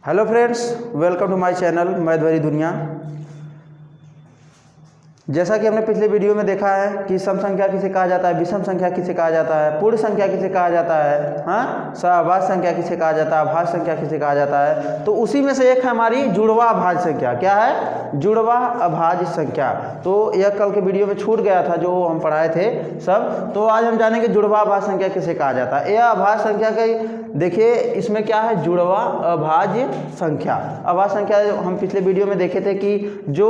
Hello friends, welcome to my channel math भरी दुनिया। जैसा कि हमने पिछले वीडियो में देखा है कि सम संख्या किसे कहा जाता है, विषम संख्या किसे कहा जाता है, पूर्ण संख्या किसे कहा जाता है, हाँ, सहभाज्य संख्या किसे कहा जाता है, अभाज्य संख्या किसे कहा जाता है। तो उसी में से एक है हमारी जुड़वा अभाज्य संख्या। क्या है? जुड़वा अभाज्य संख्या। तो यह कल के वीडियो में छूट गया था जो हम पढ़ाए थे सब। तो आज हम जानेंगे जुड़वा अभाज्य संख्या किसे कहा जाता है। यह अभाज्य संख्या का देखिए इसमें क्या है, जुड़वा अभाज्य संख्या। अभाज्य संख्या हम पिछले वीडियो में देखे थे कि जो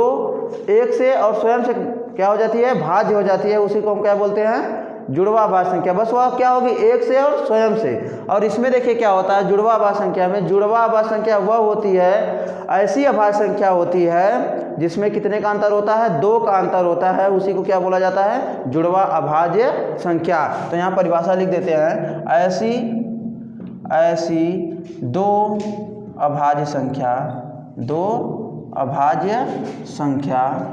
एक से और स्वयं से क्या हो जाती है, भाज्य हो जाती है, उसी को हम क्या बोलते हैं, जुड़वा अभाज्य संख्या। बस वह क्या होगी, एक से और स्वयं से। और इसमें देखिए क्या होता है, जुड़वा अभाज्य संख्या में, जुड़वा अभाज्य संख्या वह होती है, ऐसी अभाज्य संख्या होती है जिसमें कितने का अंतर होता है, दो का अंतर होता है, उसी को क्या बोला जाता है, जुड़वा अभाज्य संख्या। तो यहाँ परिभाषा लिख देते हैं, ऐसी दो अभाज्य संख्या, दो अभाज्य संख्या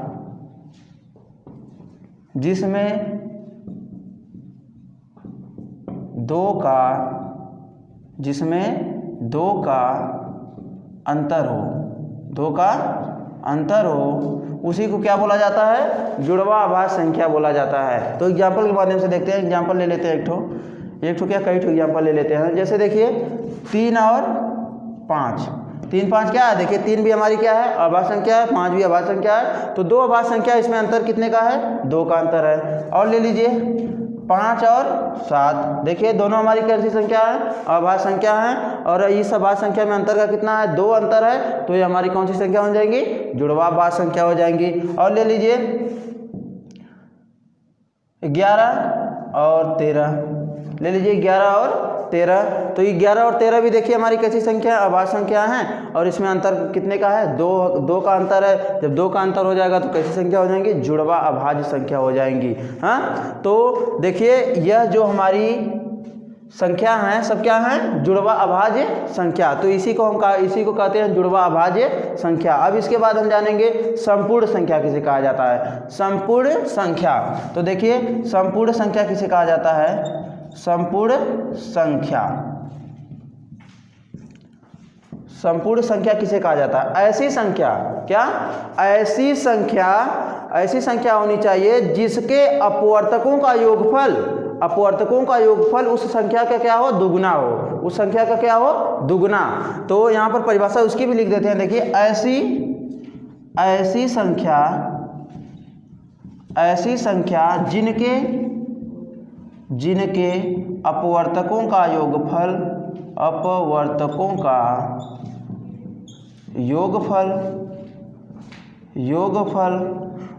जिसमें दो का अंतर हो, दो का अंतर हो, उसी को क्या बोला जाता है, जुड़वा अभाज्य संख्या बोला जाता है। तो एग्जाम्पल के माध्यम से देखते हैं। एग्जाम्पल ले लेते हैं एक ठो क्या, कई ठो एग्जाम्पल ले लेते हैं। जैसे देखिए 3 और 5, 3 5 क्या है, देखिए 3 भी हमारी क्या है, अभाज्य संख्या है, 5 भी अभाज्य संख्या है। तो दो अभाज्य संख्या, इसमें अंतर कितने का है, 2 का अंतर है। और ले लीजिए 5 और 7, देखिए दोनों हमारी कैसी संख्या है, अभाज्य संख्या है, और इस अभाज्य संख्या में अंतर का कितना है, 2 अंतर है। तो ये हमारी कौन सी संख्या हो जाएंगी, जुड़वा अभाज्य संख्या हो जाएंगी। और ले लीजिए 11 और 13, ले लीजिए 11 और 13। तो ये 11 और 13 भी देखिए हमारी कैसी संख्या है, अभाज्य संख्या है, और इसमें अंतर कितने का है, 2 का अंतर है। जब 2 का अंतर हो जाएगा तो कैसी संख्या हो जाएंगी, जुड़वा अभाज्य संख्या हो जाएंगी। हाँ, तो देखिए यह जो हमारी संख्या हैं सब क्या हैं, जुड़वा अभाज्य संख्या। तो इसी को कहते हैं जुड़वा अभाज्य संख्या। अब इसके बाद हम जानेंगे संपूर्ण संख्या किसे कहा जाता है, संपूर्ण संख्या। तो देखिए संपूर्ण संख्या किसे कहा जाता है, संपूर्ण संख्या, संपूर्ण संख्या किसे कहा जाता है, ऐसी संख्या, क्या, ऐसी संख्या होनी चाहिए जिसके अपवर्तकों का योगफल उस संख्या का क्या हो, दुगना हो, उस संख्या का क्या हो, दुगना। तो यहाँ पर परिभाषा उसकी भी लिख देते हैं। देखिए ऐसी संख्या जिनके अपवर्तकों का योगफल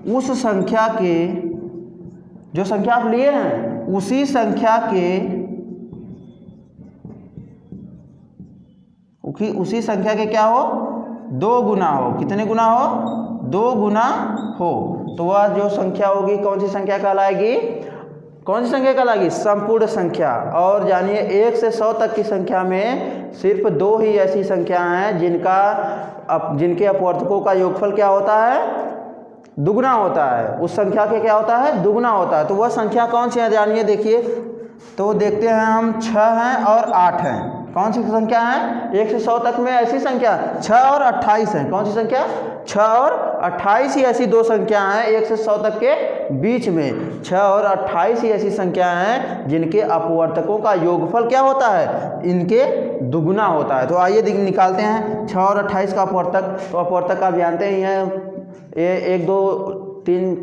उस संख्या के, जो संख्या आप लिए हैं उसी संख्या के क्या हो, 2 गुना हो। कितने गुना हो, 2 गुना हो। तो वह जो संख्या होगी कौन सी संख्या कहलाएगी, संपूर्ण संख्या। और जानिए 1 से 100 तक की संख्या में सिर्फ 2 ही ऐसी संख्या हैं जिनके अपवर्तकों का योगफल क्या होता है, दुगना होता है। उस संख्या के क्या होता है, दुगना होता है। तो वह संख्या कौन सी है, जानिए। देखिए तो देखते हैं हम, 6 हैं और 8 हैं। कौन सी संख्या है, 1 से 100 तक में ऐसी संख्या 6 और 28 है। कौन सी संख्या, 6 और 28 ही ऐसी दो संख्या हैं 1 से 100 तक के बीच में। 6 और 28 ही ऐसी संख्या हैं जिनके अपवर्तकों का योगफल क्या होता है, इनके दुगना होता है। तो आइए निकालते हैं 6 और 28 का अपवर्तक। तो अपवर्तक आप जानते ही हैं, ये 1 2 3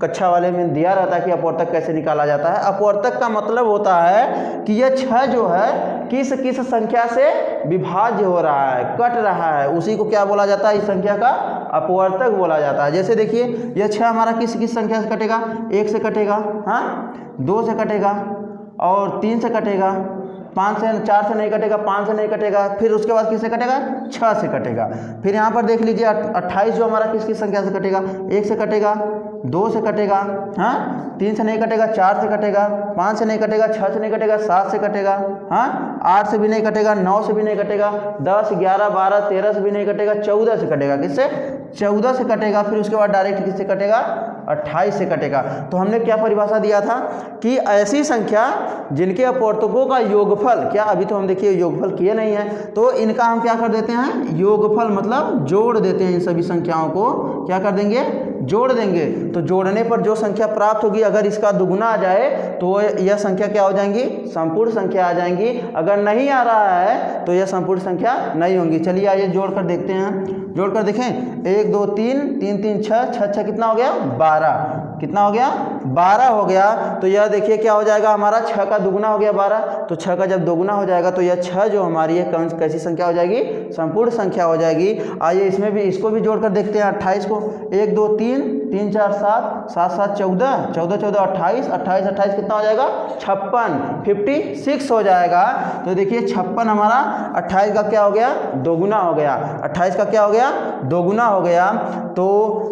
कक्षा वाले में दिया रहता है कि अपवर्तक कैसे निकाला जाता है। अपवर्तक का मतलब होता है कि यह 6 जो है किस संख्या से विभाज्य हो रहा है, कट रहा है, उसी को क्या बोला जाता है, इस संख्या का अपवर्तक बोला जाता है। जैसे देखिए यह 6 हमारा किस संख्या से कटेगा, 1 से कटेगा, हाँ, 2 से कटेगा, और 3 से कटेगा, 4 से नहीं कटेगा, 5 से नहीं कटेगा, फिर उसके बाद किससे कटेगा, 6 से कटेगा। फिर यहाँ पर देख लीजिए 28 जो हमारा किसकी संख्या से कटेगा, 1 से कटेगा, 2 से कटेगा, हाँ 3 से नहीं कटेगा, 4 से कटेगा, 5 से नहीं कटेगा, 6 से नहीं कटेगा, 7 से कटेगा, हाँ 8 से भी नहीं कटेगा, 9 से भी नहीं कटेगा, 10, 11, 12, 13 से भी नहीं कटेगा, 14 से कटेगा। किससे? 14 से कटेगा। फिर उसके बाद डायरेक्ट किससे कटेगा? 28 से कटेगा। तो हमने क्या परिभाषा दिया था कि ऐसी संख्या जिनके अपवर्तकों का योगफल, क्या अभी तो हम देखिए योगफल किए नहीं है, तो इनका हम क्या कर देते हैं? योगफल मतलब जोड़ देते हैं। इन सभी संख्याओं को क्या कर देंगे? जोड़ देंगे। तो जोड़ने पर जो संख्या प्राप्त होगी, अगर इसका दुगुना आ जाए तो यह संख्या क्या हो जाएंगी? संपूर्ण संख्या आ जाएंगी। अगर नहीं आ रहा है तो यह संपूर्ण संख्या नहीं होंगी। चलिए आइए जोड़कर देखते हैं। जोड़कर देखें, 1 2 3 3 3 6 6 6 कितना हो गया? 12। कितना हो गया? 12 हो गया। तो यह देखिए क्या हो जाएगा हमारा? 6 का दुगुना हो गया 12। तो 6 का जब दोगुना हो जाएगा तो यह 6 जो हमारी है कैसी संख्या हो जाएगी? संपूर्ण संख्या हो जाएगी। आइए इसमें भी इसको भी जोड़कर देखते हैं 28 को। 1 2 3 3 4 7 7 7 14 14 14 28 28 28 कितना हो जाएगा? 56 56 हो जाएगा। तो देखिए 56 हमारा 28 का क्या हो गया? दोगुना हो गया। 28 का क्या हो गया? दोगुना हो गया। तो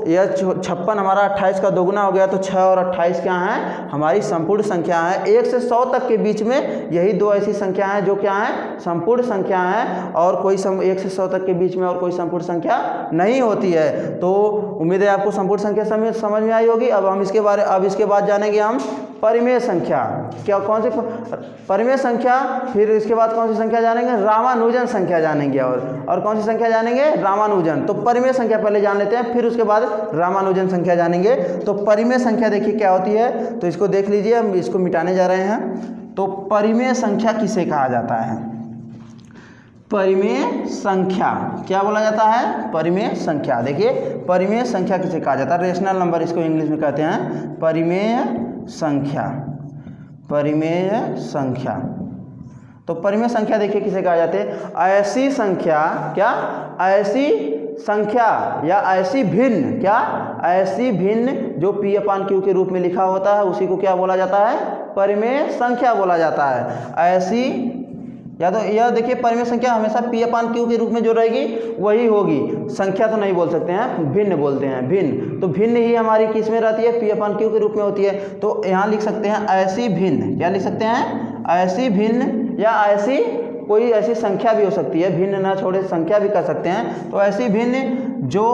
यह 56 हमारा 28 का दोगुना हो गया। तो 6 और 28 क्या हैं? हमारी संपूर्ण संख्या है। 1 से 100 तक के बीच में यही दो ऐसी संख्या हैं जो क्या हैं? संपूर्ण संख्या हैं। और कोई 1 से 100 तक के बीच में और कोई संपूर्ण संख्या नहीं होती है। तो उम्मीद है आपको संपूर्ण संख्या समझ में आई होगी। अब इसके बाद जानेंगे हम परिमेय संख्या। क्या कौन सी परिमेय संख्या? फिर इसके बाद कौन सी संख्या जानेंगे? रामानुजन संख्या जानेंगे। और कौन सी संख्या जानेंगे? रामानुजन। तो परिमेय संख्या पहले जान लेते हैं, फिर उसके बाद रामानुजन संख्या जानेंगे। तो परिमेय संख्या देखिए क्या होती है, तो इसको देख लीजिए। हम इसको मिटाने जा रहे हैं। तो परिमेय संख्या किसे कहा जाता है? परिमेय संख्या क्या बोला जाता है? परिमेय संख्या। देखिए परिमेय संख्या किसे कहा जाता है? रेशनल नंबर इसको इंग्लिश में कहते हैं परिमेय संख्या। परिमेय संख्या। तो परिमेय संख्या देखिए किसे कहा जाते हैं? ऐसी संख्या, क्या? ऐसी संख्या या ऐसी भिन्न, क्या? ऐसी भिन्न जो P/Q के रूप में लिखा होता है उसी को क्या बोला जाता है? परिमेय संख्या बोला जाता है। ऐसी, या तो यह देखिए परिमेय संख्या हमेशा P/Q के रूप में जो रहेगी वही होगी। संख्या तो नहीं बोल सकते हैं, भिन्न बोलते हैं। भिन्न, तो भिन्न ही हमारी किस में रहती है? P/Q के रूप में होती है। तो यहाँ लिख सकते हैं ऐसी भिन्न। क्या लिख सकते हैं? ऐसी भिन्न, या ऐसी कोई ऐसी संख्या भी हो सकती है, भिन्न ना छोड़े संख्या भी कर सकते हैं। तो ऐसी भिन्न जो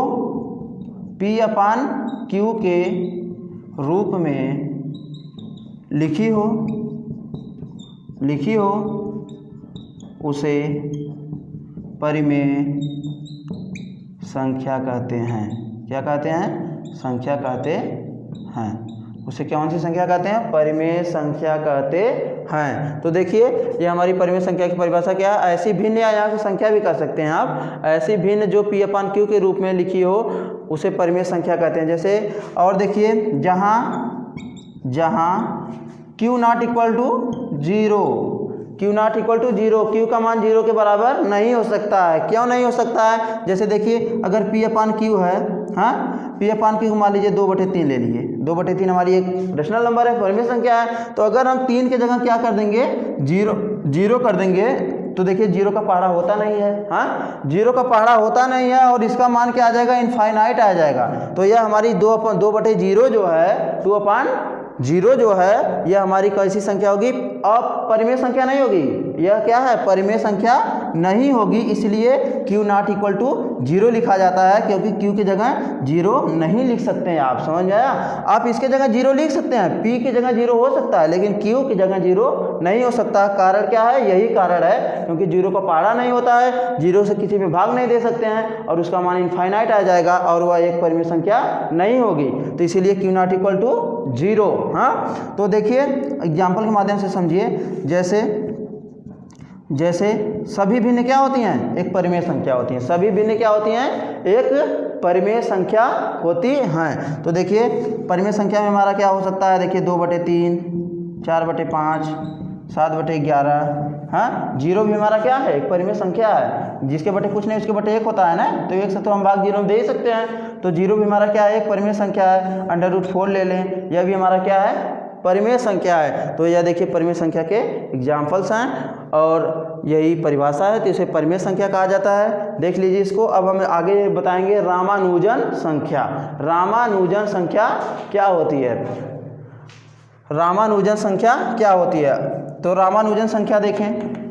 P/Q के रूप में लिखी हो उसे परिमेय संख्या कहते हैं। क्या कहते हैं? संख्या कहते हैं। उसे कौन सी संख्या कहते हैं? परिमेय संख्या कहते हैं। तो देखिए ये हमारी परिमेय संख्या की परिभाषा क्या है? ऐसी भिन्न, या यहाँ की संख्या भी कर सकते हैं आप, ऐसी भिन्न जो P/Q के रूप में लिखी हो उसे परिमेय संख्या कहते हैं। जैसे और देखिए जहाँ Q not equal to 0, Q not equal to 0, Q का मान 0 के बराबर नहीं हो सकता है। क्यों नहीं हो सकता है? जैसे देखिए अगर P/Q है, हाँ P/Q मान लीजिए 2/3 ले लीजिए। 2/3 हमारी एक रेशनल नंबर है, परिमेय संख्या है। तो अगर हम 3 के जगह क्या कर देंगे? 0 कर देंगे, तो देखिए 0 का पहाड़ा होता नहीं है। हाँ 0 का पहाड़ा होता नहीं है और इसका मान क्या आ जाएगा? इनफाइनाइट आ जाएगा। तो यह हमारी 2/0 जो है, 2/0 जो है, यह हमारी कैसी संख्या होगी? अपरिमेय संख्या नहीं होगी। यह क्या है? परिमेय संख्या नहीं होगी। इसलिए Q नॉट इक्वल टू 0 लिखा जाता है, क्योंकि Q की जगह 0 नहीं लिख सकते हैं आप। समझ में आया? आप इसके जगह 0 लिख सकते हैं, P की जगह 0 हो सकता है, लेकिन Q की जगह 0 नहीं हो सकता। कारण क्या है? यही कारण है, क्योंकि 0 का पहाड़ा नहीं होता है, 0 से किसी में भाग नहीं दे सकते हैं और उसका मान इनफाइनाइट आ जाएगा और वह एक परिमेय संख्या नहीं होगी। तो इसीलिए Q नॉट इक्वल टू 0। हाँ तो देखिए एग्जाम्पल के माध्यम से समझिए। जैसे सभी भिन्न क्या होती हैं? एक परिमेय संख्या होती हैं। सभी भिन्न क्या होती हैं? एक परिमेय संख्या होती हैं। तो देखिए परिमेय संख्या में हमारा क्या हो सकता है? देखिए 2/3, 4/5, 7/11। हाँ 0 भी हमारा क्या है? एक परिमेय संख्या है। जिसके बटे कुछ नहीं उसके बटे 1 होता है ना, तो 1 से तो हम भाग 0 में दे ही सकते हैं। तो 0 भी हमारा क्या है? एक परिमेय संख्या है। √4 ले लें, यह भी हमारा क्या है? परिमेय संख्या है। तो यह देखिए परिमेय संख्या के एग्जाम्पल्स हैं। और यही परिभाषा है, तो इसे परिमेय संख्या कहा जाता है। देख लीजिए इसको। अब हम आगे बताएंगे रामानुजन संख्या। रामानुजन संख्या क्या होती है? रामानुजन संख्या क्या होती है? तो रामानुजन संख्या देखें,